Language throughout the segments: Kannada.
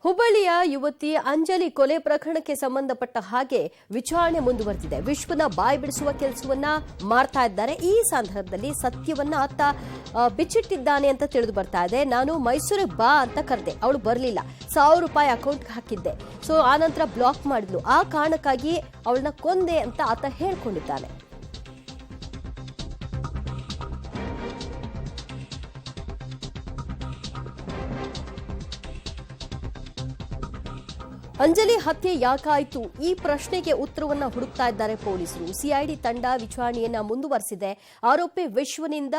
ಹುಬ್ಬಳ್ಳಿಯ ಯುವತಿ ಅಂಜಲಿ ಕೊಲೆ ಪ್ರಕರಣಕ್ಕೆ ಸಂಬಂಧಪಟ್ಟ ಹಾಗೆ ವಿಚಾರಣೆ ಮುಂದುವರೆದಿದೆ. ವಿಶ್ವನ ಬಾಯಿ ಬಿಡಿಸುವ ಕೆಲಸವನ್ನ ಮಾಡ್ತಾ ಇದ್ದಾರೆ. ಈ ಸಂದರ್ಭದಲ್ಲಿ ಸತ್ಯವನ್ನ ಆತ ಬಿಚ್ಚಿಟ್ಟಿದ್ದಾನೆ ಅಂತ ತಿಳಿದು ಬರ್ತಾ ಇದೆ. ನಾನು ಮೈಸೂರಿಗೆ ಬಾ ಅಂತ ಕರೆದೆ, ಅವಳು ಬರಲಿಲ್ಲ. 1000 ರೂಪಾಯಿ ಅಕೌಂಟ್ಗೆ ಹಾಕಿದ್ದೆ. ಸೊ ಆನಂತರ ಬ್ಲಾಕ್ ಮಾಡಿದ್ಲು. ಆ ಕಾರಣಕ್ಕಾಗಿ ಅವಳನ್ನ ಕೊಂದೆ ಅಂತ ಆತ ಹೇಳ್ಕೊಂಡಿದ್ದಾನೆ. ಅಂಜಲಿ ಹತ್ಯೆ ಯಾಕಾಯಿತು? ಈ ಪ್ರಶ್ನೆಗೆ ಉತ್ತರವನ್ನ ಹುಡುಕ್ತಾ ಇದ್ದಾರೆ ಪೊಲೀಸರು. ಸಿಐಡಿ ತಂಡ ವಿಚಾರಣೆಯನ್ನ ಮುಂದುವರೆಸಿದೆ. ಆರೋಪಿ ವಿಶ್ವನಿಂದ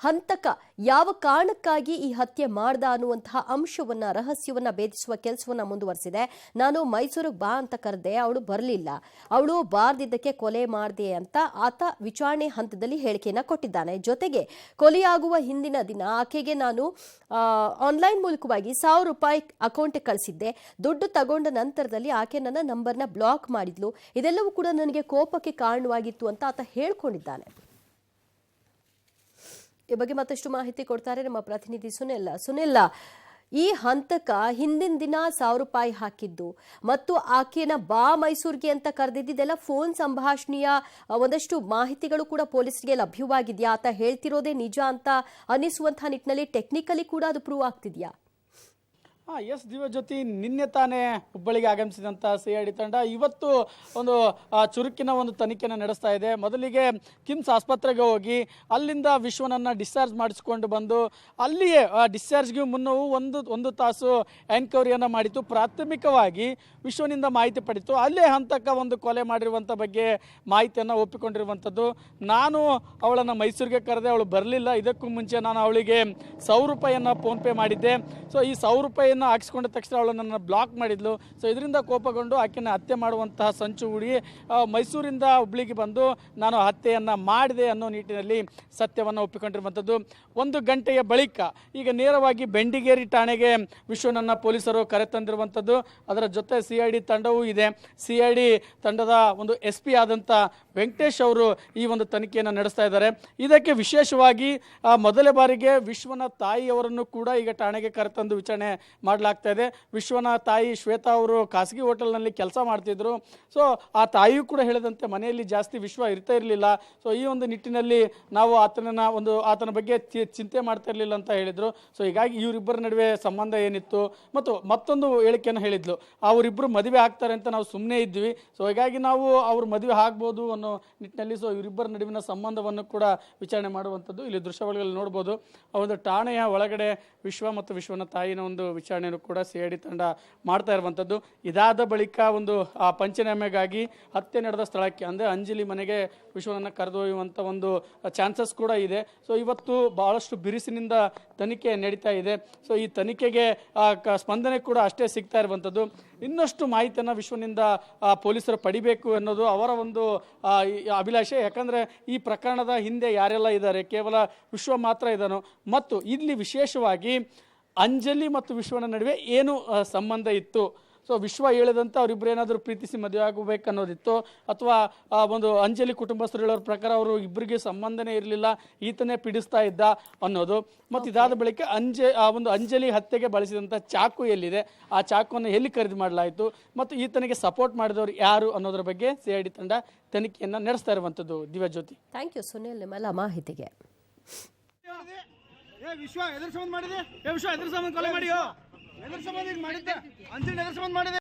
ಹಂತಕ ಯಾವ ಕಾರಣಕ್ಕಾಗಿ ಈ ಹತ್ಯೆ ಮಾಡ್ದ ಅನ್ನುವಂತಹ ಅಂಶವನ್ನ, ರಹಸ್ಯವನ್ನ ಭೇದಿಸುವ ಕೆಲಸವನ್ನ ಮುಂದುವರೆಸಿದೆ. ನಾನು ಮೈಸೂರಿಗೆ ಬಾ ಅಂತ ಕರೆದೆ, ಅವಳು ಬರಲಿಲ್ಲ. ಅವಳು ಬಾರ್ದಿದ್ದಕ್ಕೆ ಕೊಲೆ ಮಾಡಿದೆ ಅಂತ ಆತ ವಿಚಾರಣೆ ಹಂತದಲ್ಲಿ ಹೇಳಿಕೆಯನ್ನ ಕೊಟ್ಟಿದ್ದಾನೆ. ಜೊತೆಗೆ ಕೊಲೆಯಾಗುವ ಹಿಂದಿನ ದಿನ ಆಕೆಗೆ ನಾನು ಆನ್ಲೈನ್ ಮೂಲಕವಾಗಿ 1000 ರೂಪಾಯಿ ಅಕೌಂಟ್ಗೆ ಕಳಿಸಿದ್ದೆ. ದುಡ್ಡು ತಗೊಂಡ ನಂತರದಲ್ಲಿ ಆಕೆ ನನ್ನ ನಂಬರ್ನ ಬ್ಲಾಕ್ ಮಾಡಿದ್ಲು. ಇದೆಲ್ಲವೂ ಕೂಡ ನನಗೆ ಕೋಪಕ್ಕೆ ಕಾರಣವಾಗಿತ್ತು ಅಂತ ಆತ ಹೇಳ್ಕೊಂಡಿದ್ದಾನೆ. ಈ ಬಗ್ಗೆ ಮತ್ತಷ್ಟು ಮಾಹಿತಿ ಕೊಡ್ತಾರೆ ನಮ್ಮ ಪ್ರತಿನಿಧಿ ಸುನಿಲ್. ಈ ಹಂತಕ ಹಿಂದಿನ ದಿನ 1000 ರೂಪಾಯಿ ಹಾಕಿದ್ದು ಮತ್ತು ಆಕೆನ ಬಾ ಮೈಸೂರಿಗೆ ಅಂತ ಕರೆದಿದ್ದೆಲ್ಲ ಫೋನ್ ಸಂಭಾಷಣೆಯ ಒಂದಷ್ಟು ಮಾಹಿತಿಗಳು ಕೂಡ ಪೊಲೀಸರಿಗೆ ಲಭ್ಯವಾಗಿದೆಯಾ? ಆತ ಹೇಳ್ತಿರೋದೇ ನಿಜ ಅಂತ ಅನಿಸುವಂತಹ ನಿಟ್ಟಿನಲ್ಲಿ ಟೆಕ್ನಿಕಲಿ ಕೂಡ ಅದು ಪ್ರೂವ್ ಆಗ್ತಿದ್ಯಾ? ಎಸ್ ದಿವ್ಯಜ್ಯೋತಿ, ನಿನ್ನೆ ತಾನೇ ಹುಬ್ಬಳ್ಳಿಗೆ ಆಗಮಿಸಿದಂಥ ಸಿಐಡಿ ತಂಡ ಇವತ್ತು ಒಂದು ಚುರುಕಿನ ಒಂದು ತನಿಖೆಯನ್ನು ನಡೆಸ್ತಾ ಇದೆ. ಮೊದಲಿಗೆ ಕಿಮ್ಸ್ ಆಸ್ಪತ್ರೆಗೆ ಹೋಗಿ ಅಲ್ಲಿಂದ ವಿಶ್ವನನ್ನು ಡಿಸ್ಚಾರ್ಜ್ ಮಾಡಿಸ್ಕೊಂಡು ಬಂದು ಅಲ್ಲಿಯೇ ಡಿಸ್ಚಾರ್ಜ್ಗೆ ಮುನ್ನವೂ ಒಂದು ತಾಸು ಎನ್ಕ್ವೈರಿಯನ್ನು ಮಾಡಿತ್ತು. ಪ್ರಾಥಮಿಕವಾಗಿ ವಿಶ್ವನಿಂದ ಮಾಹಿತಿ ಪಡಿತು. ಅಲ್ಲೇ ಹಂತಕ ಒಂದು ಕೊಲೆ ಮಾಡಿರುವಂಥ ಬಗ್ಗೆ ಮಾಹಿತಿಯನ್ನು ಒಪ್ಪಿಕೊಂಡಿರುವಂಥದ್ದು. ನಾನು ಅವಳನ್ನು ಮೈಸೂರಿಗೆ ಕರೆದೆ, ಅವಳು ಬರಲಿಲ್ಲ. ಇದಕ್ಕೂ ಮುಂಚೆ ನಾನು ಅವಳಿಗೆ 1000 ರೂಪಾಯಿಯನ್ನು ಫೋನ್ಪೇ ಮಾಡಿದ್ದೆ. ಸೊ ಈ 1000 ರೂಪಾಯಿಯನ್ನು ಹಾಕಿಸ್ಕೊಂಡ ತಕ್ಷಣ ಅವಳು ನನ್ನ ಬ್ಲಾಕ್ ಮಾಡಿದ್ಲು. ಸೊ ಇದರಿಂದ ಕೋಪಗೊಂಡು ಆಕೆನ ಹತ್ಯೆ ಮಾಡುವಂತಹ ಸಂಚು ಹೂಡಿ ಮೈಸೂರಿಂದ ಹುಬ್ಳಿಗೆ ಬಂದು ನಾನು ಹತ್ಯೆಯನ್ನು ಮಾಡಿದೆ ಅನ್ನೋ ನಿಟ್ಟಿನಲ್ಲಿ ಸತ್ಯವನ್ನು ಒಪ್ಪಿಕೊಂಡಿರುವಂಥದ್ದು. 1 ಗಂಟೆಯ ಬಳಿಕ ಈಗ ನೇರವಾಗಿ ಬೆಂಡಿಗೇರಿ ಠಾಣೆಗೆ ವಿಶ್ವನನ್ನು ಪೊಲೀಸರು ಕರೆತಂದಿರುವಂಥದ್ದು. ಅದರ ಜೊತೆ ಸಿಐಡಿ ತಂಡವೂ ಇದೆ. ಸಿಐಡಿ ತಂಡದ ಒಂದು SP ಆದಂಥ ವೆಂಕಟೇಶ್ ಅವರು ಈ ಒಂದು ತನಿಖೆಯನ್ನು ನಡೆಸ್ತಾ ಇದ್ದಾರೆ. ಇದಕ್ಕೆ ವಿಶೇಷವಾಗಿ ಮೊದಲ ಬಾರಿಗೆ ವಿಶ್ವನ ತಾಯಿಯವರನ್ನು ಕೂಡ ಈಗ ಠಾಣೆಗೆ ಕರೆತಂದು ವಿಚಾರಣೆ ಮಾಡಲಾಗ್ತಾ ಇದೆ. ವಿಶ್ವನ ತಾಯಿ ಶ್ವೇತಾ ಅವರು ಖಾಸಗಿ ಹೋಟೆಲ್ನಲ್ಲಿ ಕೆಲಸ ಮಾಡ್ತಿದ್ರು. ಸೊ ಆ ತಾಯಿಯೂ ಕೂಡ ಹೇಳಿದಂತೆ ಮನೆಯಲ್ಲಿ ಜಾಸ್ತಿ ವಿಶ್ವ ಇರ್ತಾ ಇರಲಿಲ್ಲ. ಸೊ ಈ ಒಂದು ನಿಟ್ಟಿನಲ್ಲಿ ನಾವು ಆತನ ಬಗ್ಗೆ ಚಿಂತೆ ಮಾಡ್ತಾ ಇರಲಿಲ್ಲ ಅಂತ ಹೇಳಿದರು. ಸೊ ಹೀಗಾಗಿ ಇವರಿಬ್ಬರ ನಡುವೆ ಸಂಬಂಧ ಏನಿತ್ತು ಮತ್ತು ಮತ್ತೊಂದು ಹೇಳಿಕೆಯನ್ನು ಹೇಳಿದ್ಲು, ಅವರಿಬ್ಬರು ಮದುವೆ ಆಗ್ತಾರೆ ಅಂತ ನಾವು ಸುಮ್ಮನೆ ಇದ್ವಿ. ಸೊ ಹೀಗಾಗಿ ನಾವು ಅವ್ರ ಮದುವೆ ಆಗ್ಬೋದು ಅನ್ನೋ ನಿಟ್ಟಿನಲ್ಲಿ ಸೊ ಇವರಿಬ್ಬರ ನಡುವಿನ ಸಂಬಂಧವನ್ನು ಕೂಡ ವಿಚಾರಣೆ ಮಾಡುವಂಥದ್ದು ಇಲ್ಲಿ ದೃಶ್ಯಾವಳಿಗಳಲ್ಲಿ ನೋಡ್ಬೋದು. ಆ ಒಂದು ಠಾಣೆಯ ಒಳಗಡೆ ವಿಶ್ವ ಮತ್ತು ವಿಶ್ವನ ತಾಯಿನ ಒಂದು ವಿಚಾರಣೆಯನ್ನು ಕೂಡ ಸಿಐಡಿ ತಂಡ ಮಾಡ್ತಾ ಇರುವಂಥದ್ದು. ಇದಾದ ಬಳಿಕ ಒಂದು ಪಂಚನಾಮೆಗಾಗಿ ಹತ್ಯೆ ನಡೆದ ಸ್ಥಳಕ್ಕೆ ಅಂದರೆ ಅಂಜಲಿ ಮನೆಗೆ ವಿಶ್ವನನ್ನು ಕರೆದೊಯ್ಯುವಂಥ ಒಂದು ಚಾನ್ಸಸ್ ಕೂಡ ಇದೆ. ಸೊ ಇವತ್ತು ಬಹಳಷ್ಟು ಬಿರುಸಿನಿಂದ ತನಿಖೆ ನಡೀತಾ ಇದೆ. ಸೊ ಈ ತನಿಖೆಗೆ ಸ್ಪಂದನೆ ಕೂಡ ಅಷ್ಟೇ ಸಿಗ್ತಾ ಇರುವಂಥದ್ದು. ಇನ್ನಷ್ಟು ಮಾಹಿತಿಯನ್ನು ವಿಶ್ವನಿಂದ ಪೊಲೀಸರು ಪಡಿಬೇಕು ಅನ್ನೋದು ಅವರ ಒಂದು ಅಭಿಲಾಷೆ. ಯಾಕಂದರೆ ಈ ಪ್ರಕರಣದ ಹಿಂದೆ ಯಾರೆಲ್ಲ ಇದ್ದಾರೆ, ಕೇವಲ ವಿಶ್ವ ಮಾತ್ರ ಇದ್ದಾನೋ ಮತ್ತು ಇಲ್ಲಿ ವಿಶೇಷವಾಗಿ ಅಂಜಲಿ ಮತ್ತು ವಿಶ್ವನ ನಡುವೆ ಏನು ಸಂಬಂಧ ಇತ್ತು? ಸೊ ವಿಶ್ವ ಹೇಳಿದಂತೆ ಅವರಿಬ್ಬರು ಏನಾದರೂ ಪ್ರೀತಿಸಿ ಮದುವೆ ಆಗಬೇಕು ಅನ್ನೋದಿತ್ತು, ಅಥವಾ ಒಂದು ಅಂಜಲಿ ಕುಟುಂಬಸ್ಥರು ಹೇಳೋರ ಪ್ರಕಾರ ಅವರು ಇಬ್ಬರಿಗೆ ಸಂಬಂಧನೇ ಇರಲಿಲ್ಲ, ಈತನೇ ಪೀಡಿಸ್ತಾ ಇದ್ದ ಅನ್ನೋದು. ಮತ್ತು ಇದಾದ ಬಳಿಕ ಅಂಜಲಿ ಹತ್ಯೆಗೆ ಬಳಸಿದಂಥ ಚಾಕು ಎಲ್ಲಿದೆ, ಆ ಚಾಕುವನ್ನು ಎಲ್ಲಿ ಖರೀದಿ ಮಾಡಲಾಯಿತು ಮತ್ತು ಈತನಿಗೆ ಸಪೋರ್ಟ್ ಮಾಡಿದವರು ಯಾರು ಅನ್ನೋದ್ರ ಬಗ್ಗೆ ಸಿಐಡಿ ತಂಡ ತನಿಖೆಯನ್ನು ನಡೆಸ್ತಾ ಇರುವಂಥದ್ದು. ದಿವ್ಯಜ್ಯೋತಿ, ಥ್ಯಾಂಕ್ ಯು ಸುನಿಲ್ ನಿಮ್ಮೆಲ್ಲ ಮಾಹಿತಿಗೆ. ವಿಶ್ವ ಎದುರು ಸಂಬಂಧ ಮಾಡಿದೆ, ವಿಶ್ವ ಎದುರು ಸಂಬಂಧ ಕೊಲೆ ಮಾಡಿಯೋ, ಎದುರು ಸಂಬಂಧ ಮಾಡಿದ್ದೆ, ಅಂಜಲಿ ಎದುರು ಸಂಬಂಧ ಮಾಡಿದೆ.